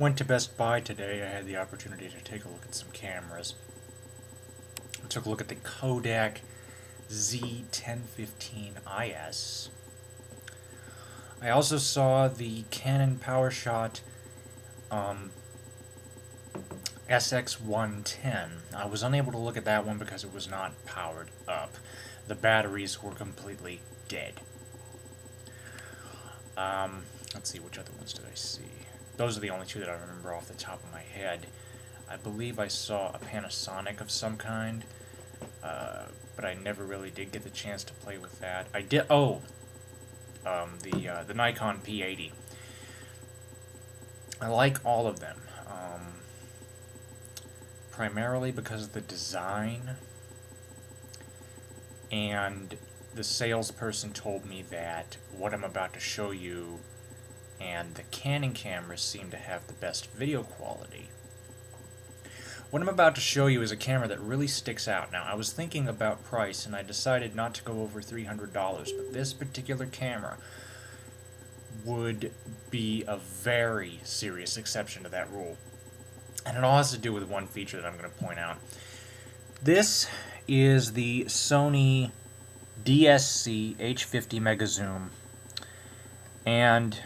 Went to Best Buy today. I had the opportunity to take a look at some cameras. I took a look at the Kodak Z1015IS. I also saw the Canon PowerShot SX110. I was unable to look at that one because it was not powered up. The batteries were completely dead. Let's see, which other ones did I see? Those are the only two that I remember off the top of my head. I believe I saw a Panasonic of some kind, but I never really did get the chance to play with that. I did. Oh, the Nikon P80. I like all of them, primarily because of the design, and the salesperson told me that what I'm about to show you and the Canon cameras seem to have the best video quality. What I'm about to show you is a camera that really sticks out. Now, I was thinking about price, and I decided not to go over $300, but this particular camera would be a very serious exception to that rule. And it all has to do with one feature that I'm going to point out. This is the Sony DSC-H50 Mega Zoom, and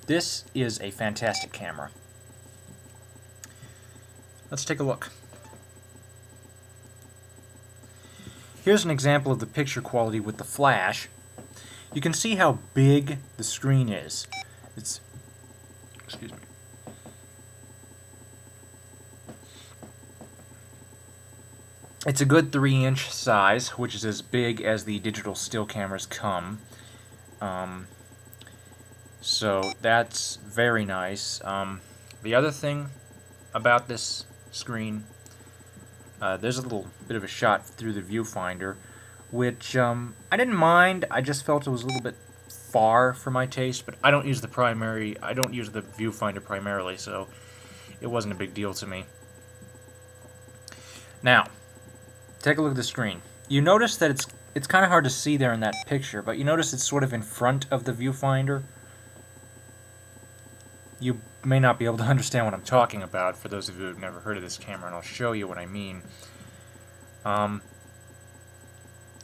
this is a fantastic camera. Let's take a look. Here's an example of the picture quality with the flash. You can see how big the screen is. Excuse me. It's a good 3-inch size, which is as big as the digital still cameras come. So that's very nice. The other thing about this screen, there's a little bit of a shot through the viewfinder, which I didn't mind. I just felt it was a little bit far for my taste, but I don't use the viewfinder primarily, so it wasn't a big deal to me. Now, take a look at the screen. You notice that it's kind of hard to see there in that picture, but you notice it's sort of in front of the viewfinder. You may not be able to understand what I'm talking about for those of you who have never heard of this camera, and I'll show you what I mean.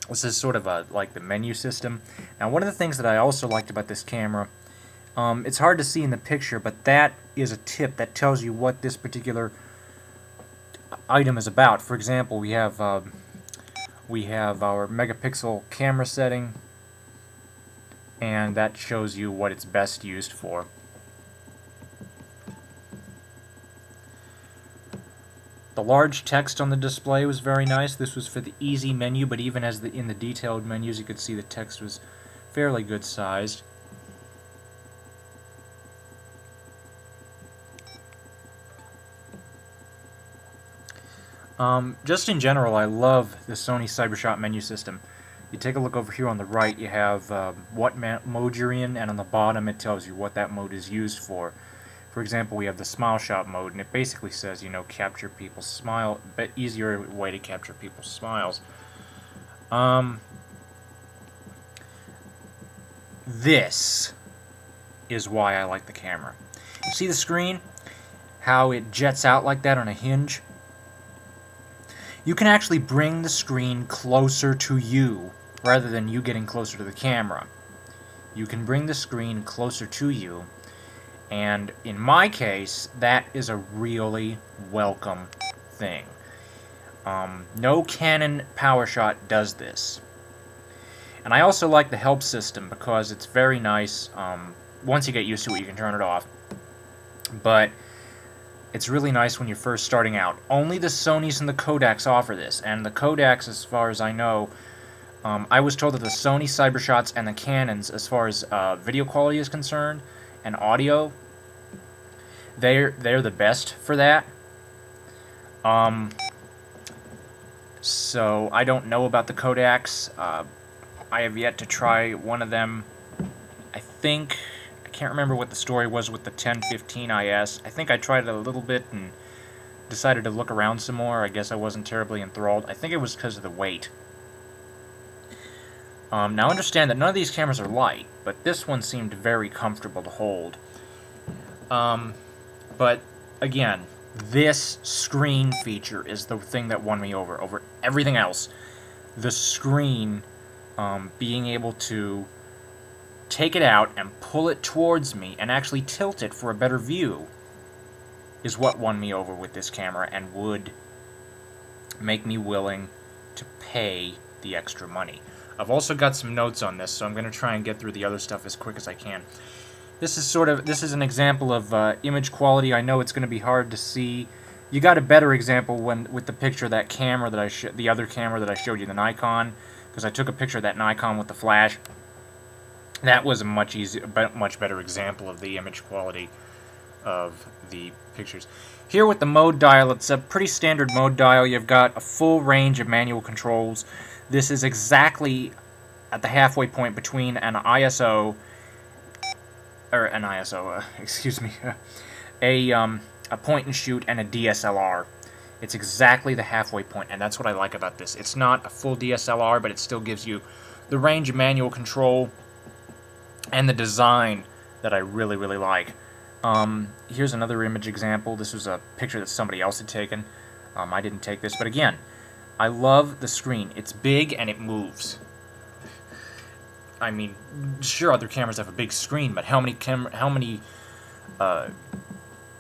This is sort of like the menu system. Now, one of the things that I also liked about this camera, it's hard to see in the picture, but that is a tip that tells you what this particular item is about. For example, we have our megapixel camera setting, and that shows you what it's best used for. The large text on the display was very nice. This was for the easy menu, but even in the detailed menus, you could see the text was fairly good sized. Just in general, I love the Sony Cybershot menu system. You take a look over here on the right, you have what mode you're in, and on the bottom it tells you what that mode is used for. For example, we have the Smile Shot mode, and it basically says, you know, capture people's smile, but easier way to capture people's smiles. This is why I like the camera. You see the screen? How it jets out like that on a hinge? You can actually bring the screen closer to you rather than you getting closer to the camera. You can bring the screen closer to you, and in my case, that is a really welcome thing. No Canon PowerShot does this. And I also like the help system because it's very nice. Once you get used to it, you can turn it off. But it's really nice when you're first starting out. Only the Sonys and the Kodaks offer this, and the Kodaks, as far as I know, I was told that the Sony Cybershots and the Canons, as far as video quality is concerned, and audio, they're the best for that. So I don't know about the Kodaks. I have yet to try one of them. I can't remember what the story was with the 1015IS. I think I tried it a little bit and decided to look around some more. I guess I wasn't terribly enthralled. I think it was because of the weight. Now understand that none of these cameras are light, but this one seemed very comfortable to hold. But again, this screen feature is the thing that won me over everything else. The screen, being able to take it out and pull it towards me and actually tilt it for a better view is what won me over with this camera and would make me willing to pay the extra money. I've also got some notes on this, so I'm going to try and get through the other stuff as quick as I can. This is an example of image quality. I know it's going to be hard to see. You got a better example with the picture of that camera that the other camera that I showed you, the Nikon, because I took a picture of that Nikon with the flash. That was a much better example of the image quality of the pictures. Here with the mode dial, it's a pretty standard mode dial. You've got a full range of manual controls. This is exactly at the halfway point between an ISO, excuse me, a point and shoot and a DSLR. It's exactly the halfway point, and that's what I like about this. It's not a full DSLR, but it still gives you the range of manual control and the design that I really, really like. Here's another image example. This was a picture that somebody else had taken. I didn't take this, but again, I love the screen. It's big and it moves. I mean, sure, other cameras have a big screen, but how many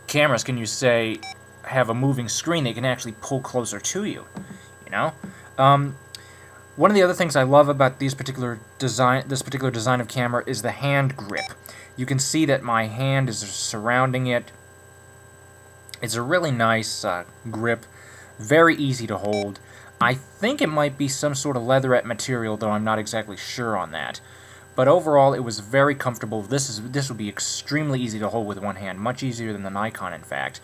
cameras can you say have a moving screen that you can actually pull closer to you? You know. One of the other things I love about this particular design of camera is the hand grip. You can see that my hand is surrounding it. It's a really nice grip, very easy to hold. I think it might be some sort of leatherette material, though I'm not exactly sure on that. But overall, it was very comfortable. This would be extremely easy to hold with one hand, much easier than the Nikon, in fact.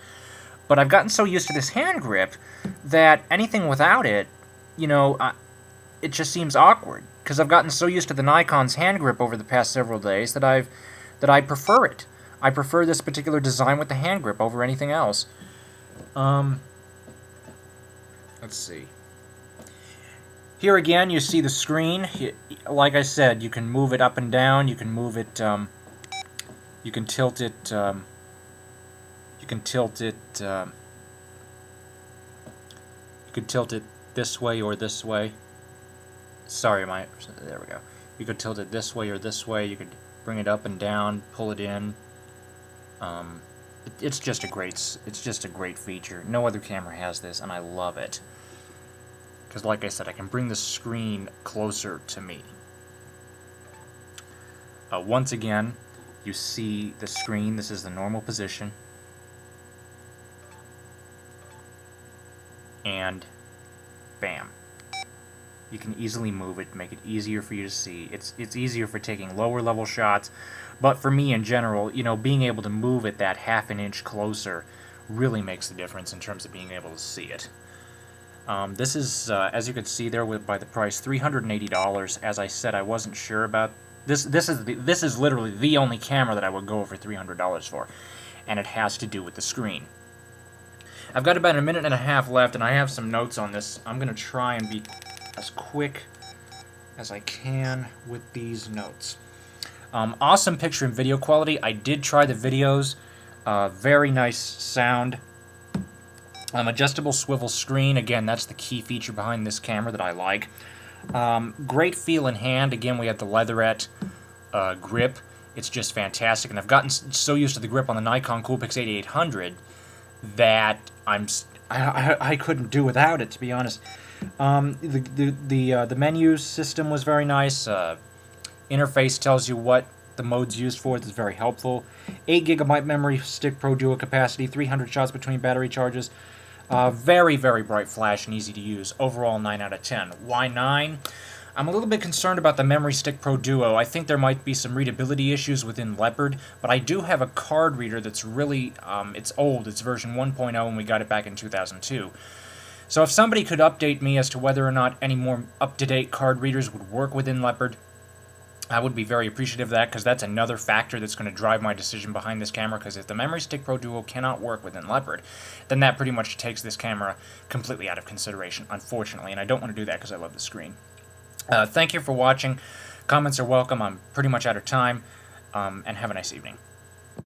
But I've gotten so used to this hand grip that anything without it, you know, it just seems awkward. Because I've gotten so used to the Nikon's hand grip over the past several days that I prefer it. I prefer this particular design with the hand grip over anything else. Let's see. Here again, you see the screen. Like I said, you can move it up and down. You can move it. You can tilt it. You can tilt it. You could tilt it this way or this way. Sorry, there we go. You could tilt it this way or this way. You could bring it up and down, pull it in. It's just a great feature. No other camera has this, and I love it. Because, like I said, I can bring the screen closer to me. Once again, you see the screen. This is the normal position. And bam. You can easily move it, make it easier for you to see. It's easier for taking lower level shots, but for me in general, you know, being able to move it that half an inch closer really makes the difference in terms of being able to see it. This is, as you can see there by the price, $380. As I said, I wasn't sure about this. This is literally the only camera that I would go for $300 for, and it has to do with the screen. I've got about a minute and a half left, and I have some notes on this. I'm going to try and be as quick as I can with these notes. Awesome picture and video quality. I did try the videos. Very nice sound. Adjustable swivel screen. Again, that's the key feature behind this camera that I like. Great feel in hand. Again, we have the leatherette grip. It's just fantastic. And I've gotten so used to the grip on the Nikon CoolPix 8800 that I couldn't do without it, to be honest. The menu system was very nice. Interface tells you what the mode's used for. It's very helpful. 8 GB memory stick, Pro Duo capacity, 300 shots between battery charges. Very, very bright flash and easy to use. Overall, 9 out of 10. Why 9? I'm a little bit concerned about the Memory Stick Pro Duo. I think there might be some readability issues within Leopard, but I do have a card reader that's really, it's old. It's version 1.0, and we got it back in 2002. So if somebody could update me as to whether or not any more up-to-date card readers would work within Leopard, I would be very appreciative of that, because that's another factor that's going to drive my decision behind this camera, because if the Memory Stick Pro Duo cannot work within Leopard, then that pretty much takes this camera completely out of consideration, unfortunately, and I don't want to do that because I love the screen. Thank you for watching. Comments are welcome. I'm pretty much out of time, and have a nice evening.